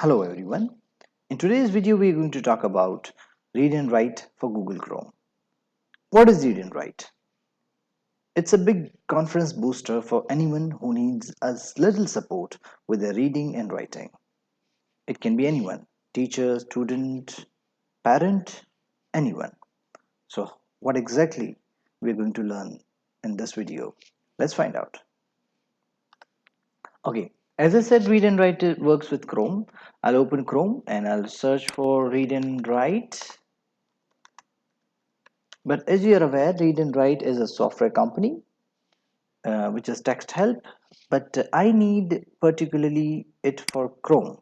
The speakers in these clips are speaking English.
Hello everyone. In today's video we are going to talk about read and write for Google Chrome. What is read and write? It's a big conference booster for anyone who needs a little support with their reading and writing. It can be anyone, teacher, student, parent, anyone. So what exactly we're going to learn in this video? Let's find out. Okay, as I said, read and write works with Chrome. I'll open Chrome and I'll search for read and write. But as you are aware, Read and Write is a software company which is text help, but I need particularly it for Chrome.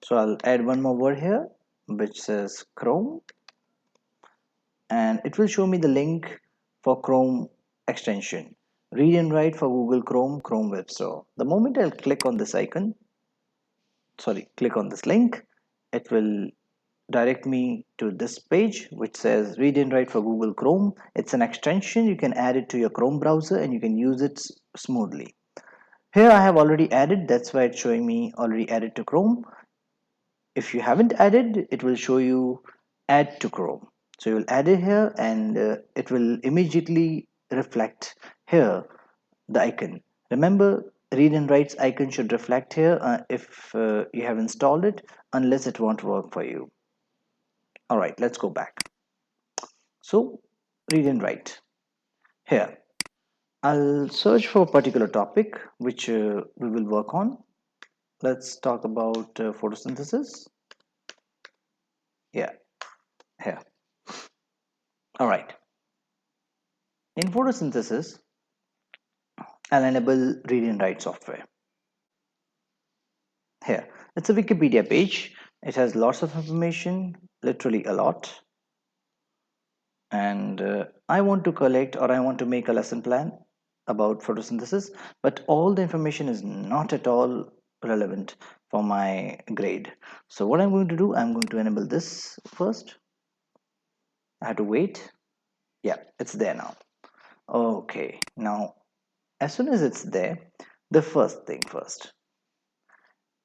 So I'll add one more word here which says Chrome, and it will show me the link for Chrome extension. Read and Write for Google Chrome, Chrome Web Store. The moment I'll click on this icon, click on this link, it will direct me to this page which says read and write for Google Chrome. It's an extension. You can add it to your Chrome browser and you can use it smoothly. Here I have already added, that's why it's showing me already added to Chrome. If you haven't added, it will show you add to Chrome. So you will add it here and it will immediately reflect here the icon. Remember, read and write's icon should reflect here if you have installed it, unless it won't work for you. All right, let's go back. So read and write. Here, I'll search for a particular topic which we will work on. Let's talk about photosynthesis. Yeah, here. All right. In photosynthesis, I'll enable read and write software. Here, it's a Wikipedia page. It has lots of information, literally a lot. And I want to collect or I want to make a lesson plan about photosynthesis, but all the information is not at all relevant for my grade. So what I'm going to do, I'm going to enable this first. I have to wait. Yeah, it's there now. Okay, now as soon as it's there, the first thing first,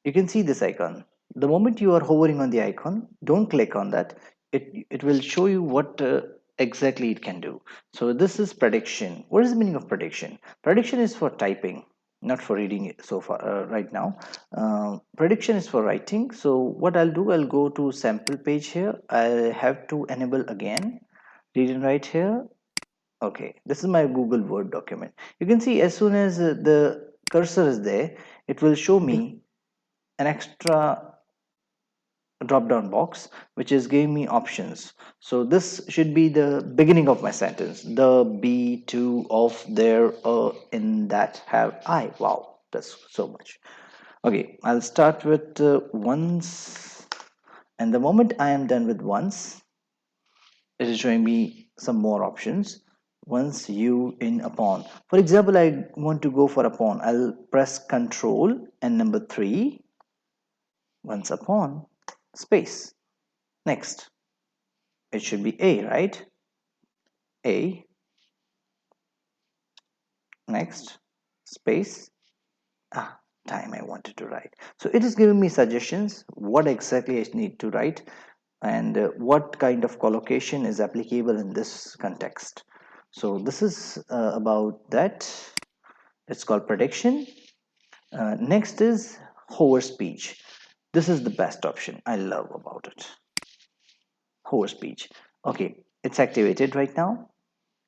you can see this icon. The moment you are hovering on the icon, don't click on that. It will show you what exactly it can do. So this is prediction. What is the meaning of prediction? Prediction is for typing, not for reading it so far right now. Prediction is for writing. So what I'll do, I'll go to sample page here. I have to enable again read and write here. Okay, this is my Google Word document. You can see as soon as the cursor is there, it will show me an extra drop down box which is giving me options. So this should be the beginning of my sentence. The be to of there in that have I. Wow, that's so much. Okay, I'll start with once, and the moment I am done with once, it is showing me some more options. Once, you, in, upon. For example, I want to go for upon. I'll press control and number 3. Once upon, space. Next, it should be A, right? A. Next, space. Time I wanted to write. So it is giving me suggestions what exactly I need to write and what kind of collocation is applicable in this context. So this is about that. It's called prediction. Next is hover speech. This is the best option. I love about it. Hover speech. Okay, it's activated right now.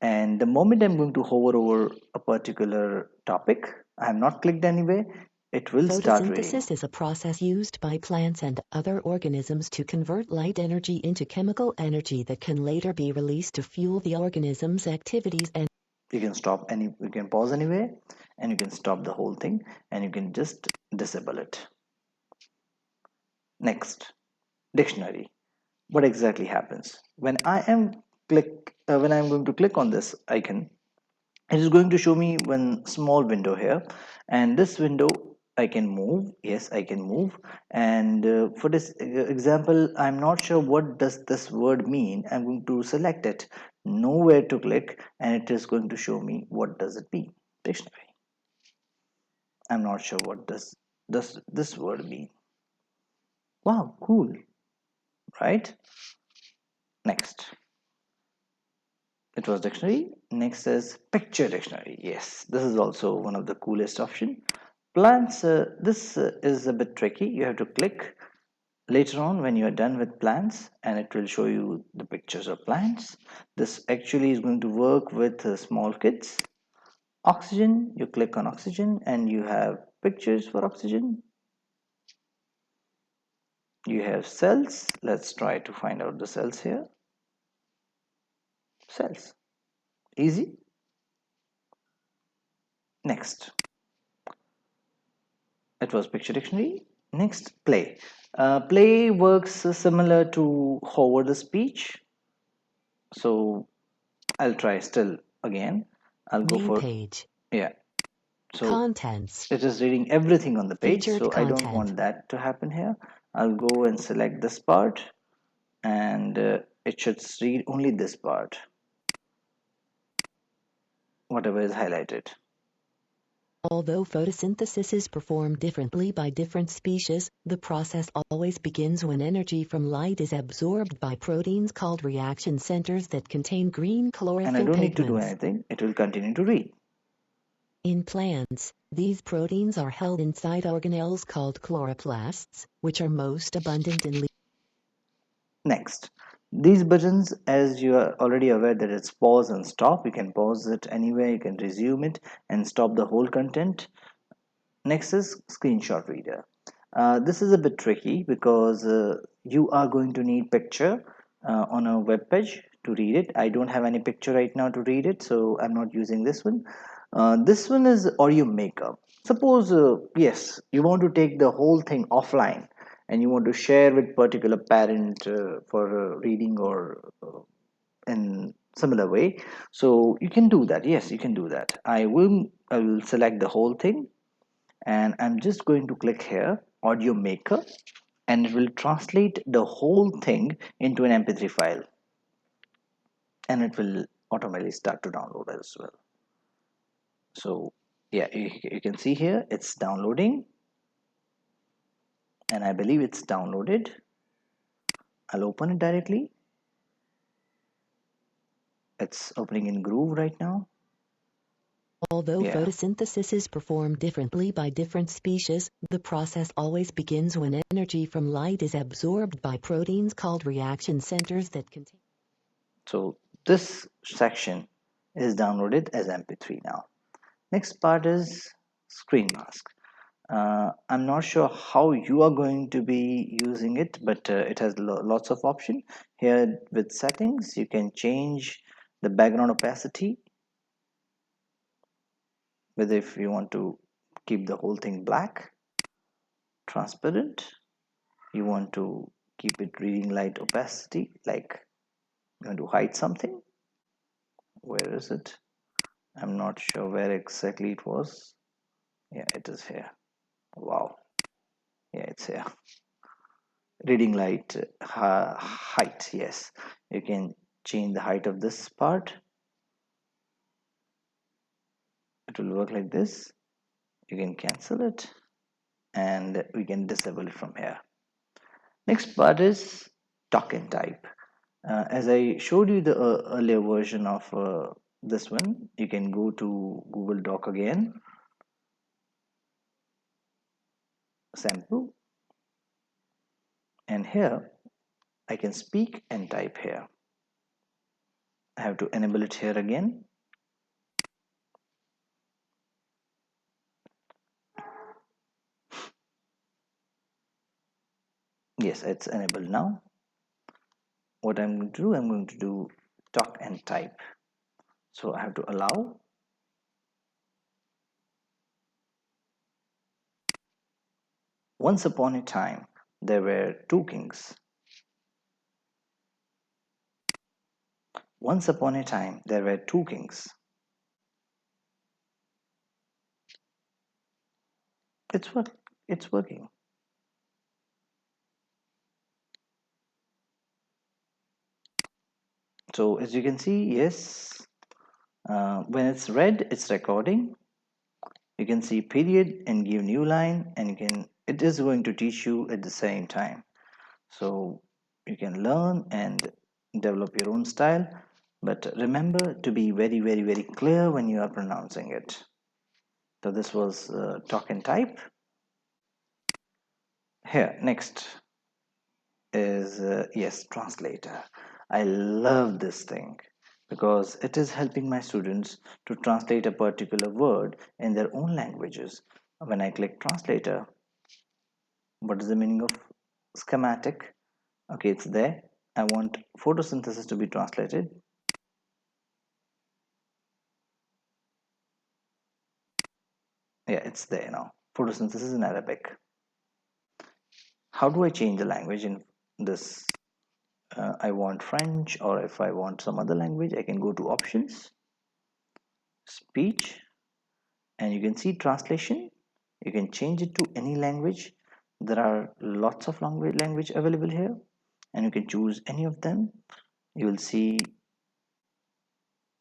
And the moment I'm going to hover over a particular topic, I have not clicked anywhere, it will start reading. Photosynthesis is a process used by plants and other organisms to convert light energy into chemical energy that can later be released to fuel the organism's activities. And you can pause anywhere, and you can stop the whole thing, and you can just disable it. Next, dictionary. What exactly happens when I'm going to click on this icon? It is going to show me one small window here, and this window I can move. Yes, I can move. And for this example, I'm not sure what does this word mean. I'm going to select it, nowhere to click, and it is going to show me what does it mean. Dictionary. I'm not sure what does this word mean. Wow, cool, right? Next, it was dictionary. Next is picture dictionary. Yes, this is also one of the coolest option. Plants, this is a bit tricky. You have to click later on when you are done with plants, and it will show you the pictures of plants. This actually is going to work with small kids. Oxygen, you click on oxygen and you have pictures for oxygen. You have cells. Let's try to find out the cells here. Cells, easy. Next, it was picture dictionary. Next, play. Play works similar to hover the speech. So I'll try still again. I'll go Main for, page. yeah. So Contents. it is reading everything on the page, Featured so I don't content. want that to happen here. I'll go and select this part, and it should read only this part, whatever is highlighted. Although photosynthesis is performed differently by different species, the process always begins when energy from light is absorbed by proteins called reaction centers that contain green And I chlorophyll don't need to do pigments. anything, it will continue to read. In plants, these proteins are held inside organelles called chloroplasts, which are most abundant in leaves. Next, these buttons, as you are already aware that it's pause and stop, you can pause it anywhere, you can resume it and stop the whole content. Next is screenshot reader. This is a bit tricky because you are going to need picture on a web page to read it. I don't have any picture right now to read it, so I'm not using this one. This one is audio maker. Suppose, yes, you want to take the whole thing offline and you want to share with particular parent for reading or in similar way. So you can do that. Yes, you can do that. I will select the whole thing, and I'm just going to click here audio maker, and it will translate the whole thing into an mp3 file, and it will automatically start to download as well. So yeah, you can see here it's downloading, and I believe it's downloaded. I'll open it directly. It's opening in Groove right now. Although Yeah, photosynthesis is performed differently by different species, the process always begins when energy from light is absorbed by proteins called reaction centers that contain. so this section is downloaded as mp3 now. Next part is screen mask. I'm not sure how you are going to be using it, but it has lots of options here. With settings, you can change the background opacity, whether if you want to keep the whole thing black, transparent, you want to keep it reading light opacity, like you want to hide something. Where is it? I'm not sure where exactly it was. Yeah, it is here. Wow. Yeah, it's here. Reading light height. Yes, you can change the height of this part. It will work like this. You can cancel it, and we can disable it from here. Next part is talk and type. As I showed you the earlier version of this one, you can go to Google Doc again, sample, and here I can speak and type here. I have to enable it here again. Yes, it's enabled now. What I'm going to do, I'm going to do talk and type. So I have to allow. Once upon a time, there were two kings. Once upon a time, there were two kings. It's what it's working. So as you can see, yes, when it's red, it's recording. You can see period and give new line, and you can. It is going to teach you at the same time. So you can learn and develop your own style, but remember to be very clear when you are pronouncing it. So this was talk and type. Here next is yes, translator. I love this thing because it is helping my students to translate a particular word in their own languages. When I click translator, what is the meaning of schematic? Okay, it's there. I want photosynthesis to be translated. Yeah, it's there now. Photosynthesis in Arabic. How do I change the language in this? I want French, or if I want some other language, I can go to options, speech, and you can see translation. You can change it to any language. There are lots of language available here, and you can choose any of them. You will see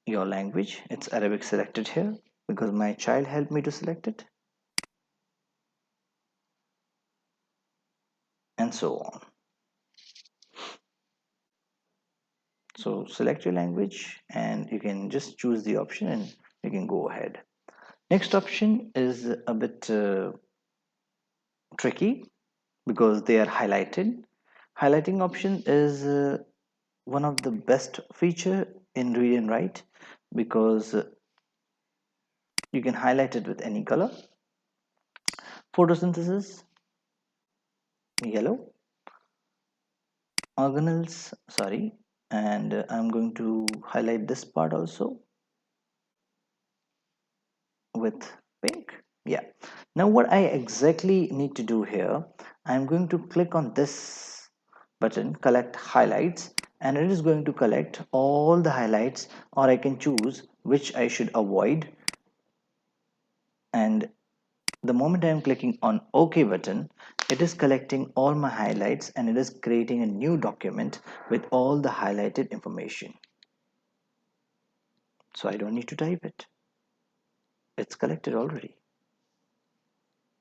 your language. It's Arabic selected here because my child helped me to select it, and so on. So select your language and you can just choose the option and you can go ahead. Next option is a bit tricky because they are highlighted. Highlighting option is one of the best feature in read and write because you can highlight it with any color. Photosynthesis, yellow, organelles, sorry, and I'm going to highlight this part also with pink. Yeah, now what I exactly need to do here, I'm going to click on this button, collect highlights, and it is going to collect all the highlights, or I can choose which I should avoid. And the moment I am clicking on OK button, it is collecting all my highlights and it is creating a new document with all the highlighted information. So I don't need to type it, it's collected already.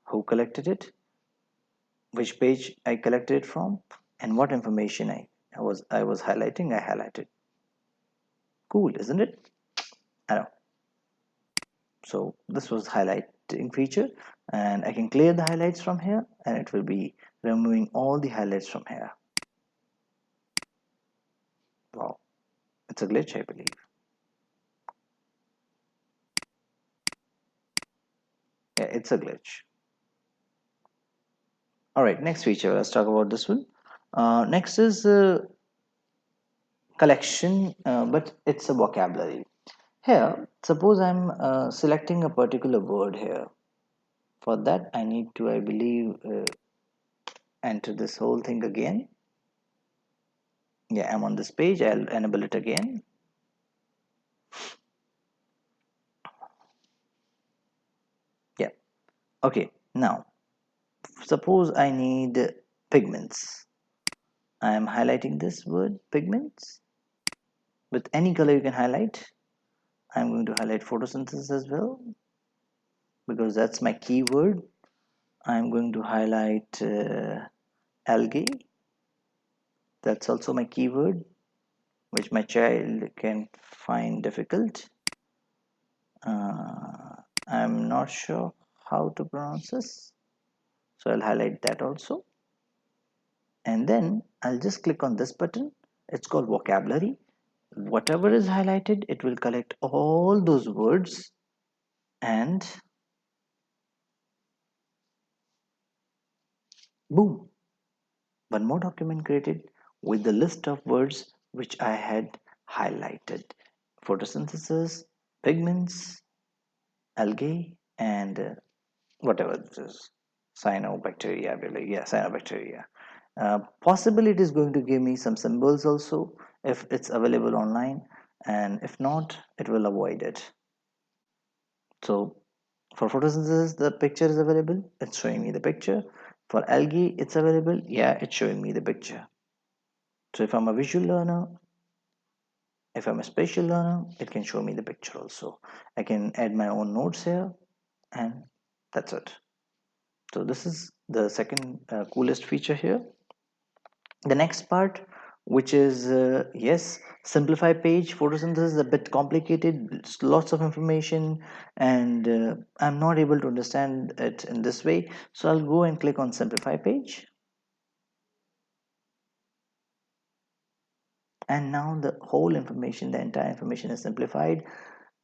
Who collected it, which page I collected it from, and what information I was highlighting, I highlighted. Cool, isn't it? I know. So this was highlighting feature, and I can clear the highlights from here, and it will be removing all the highlights from here. Wow, it's a glitch, I believe. Yeah, it's a glitch. All right, next feature. Let's talk about this one. Next is collection, but it's a vocabulary. Here, suppose I'm selecting a particular word here. For that, I need to, I believe, enter this whole thing again. Yeah, I'm on this page. I'll enable it again. Yeah. Okay. Now, suppose I need pigments. I am highlighting this word pigments with any color you can highlight. I'm going to highlight photosynthesis as well because that's my keyword. I'm going to highlight algae. That's also my keyword, which my child can find difficult. I'm not sure how to pronounce this, so I'll highlight that also. And then I'll just click on this button. It's called vocabulary. Whatever is highlighted, it will collect all those words, and boom, one more document created with the list of words which I had highlighted: photosynthesis, pigments, algae, and whatever this is, cyanobacteria, I believe. Yeah, cyanobacteria. Possibly it is going to give me some symbols also if it's available online, and if not, it will avoid it. So for photosynthesis, the picture is available, it's showing me the picture. For algae, it's available, yeah, it's showing me the picture. So if I'm a visual learner, if I'm a spatial learner, it can show me the picture also. I can add my own notes here, and that's it. So this is the second coolest feature here. The next part, which is yes, simplify page. Photosynthesis is a bit complicated, it's lots of information, and I'm not able to understand it in this way, so I'll go and click on simplify page. And now the whole information, the entire information is simplified.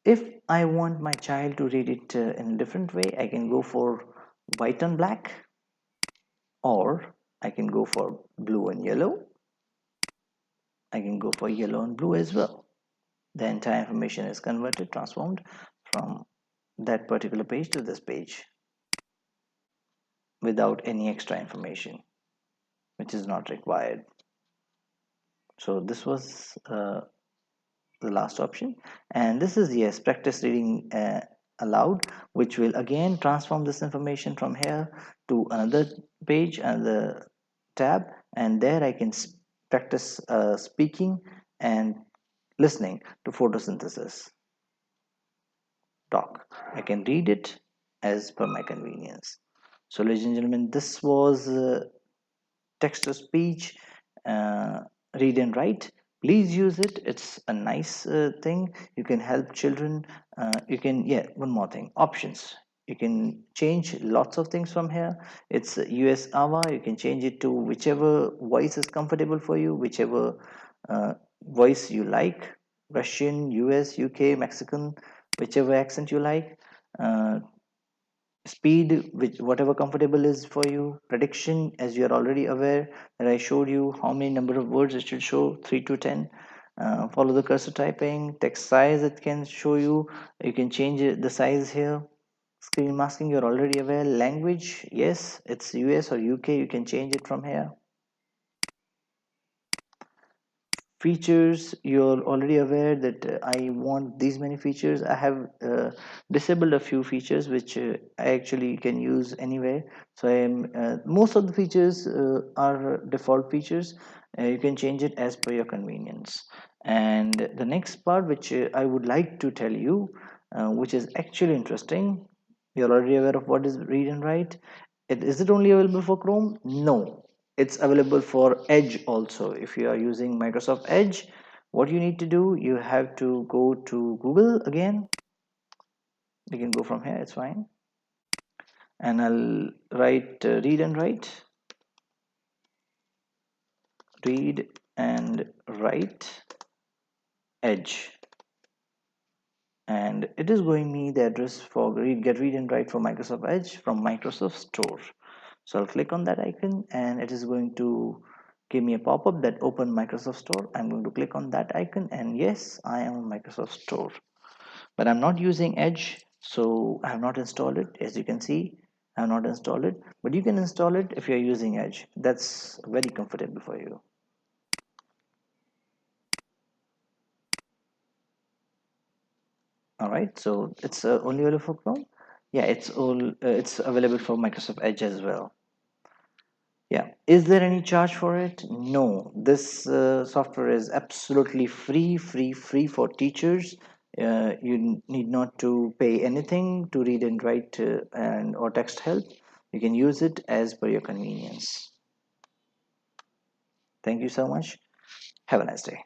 If I want my child to read it in a different way, I can go for white and black, or I can go for blue and yellow. I can go for yellow and blue as well. The entire information is converted, transformed from that particular page to this page without any extra information, which is not required. So this was the last option, and this is yes, practice reading aloud, which will again transform this information from here to another page and the tab, and there I can practice speaking and listening to photosynthesis talk. I can read it as per my convenience. So ladies and gentlemen, this was text to speech, uh, read and write. Please use it, it's a nice thing. You can help children. You can, yeah, one more thing, options. You can change lots of things from here. It's US AVA. You can change it to whichever voice is comfortable for you, whichever uh, voice you like. Russian, US, UK, Mexican, whichever accent you like. uh, Speed, which whatever comfortable is for you. Prediction, as you are already aware that I showed you how many number of words it should show, 3 to 10. Follow the cursor typing. Text size, it can show you. You can change the size here. Screen masking, you're already aware. Language, yes, it's US or UK, you can change it from here. Features, you're already aware that I want these many features. I have disabled a few features which I actually can use anywhere. So I am most of the features are default features. You can change it as per your convenience. And the next part, which I would like to tell you, which is actually interesting. You're already aware of what is read and write. Is it only available for Chrome? No, it's available for Edge also. If you are using Microsoft Edge, what you need to do, you have to go to Google again. You can go from here, it's fine. And I'll write read and write, read and write Edge, and it is going me the address for get read and write for Microsoft Edge from Microsoft Store. So I'll click on that icon, and it is going to give me a pop-up that open Microsoft Store. I'm going to click on that icon, and yes, I am on Microsoft Store, but I'm not using Edge, so I have not installed it. As you can see, I have not installed it, but you can install it if you're using Edge. That's very comfortable for you. All right, so it's only available for Chrome. Yeah, it's available for Microsoft Edge as well. Yeah, is there any charge for it? No, this software is absolutely free for teachers. You need not to pay anything to read and write and or text help. You can use it as per your convenience. Thank you so much. Have a nice day.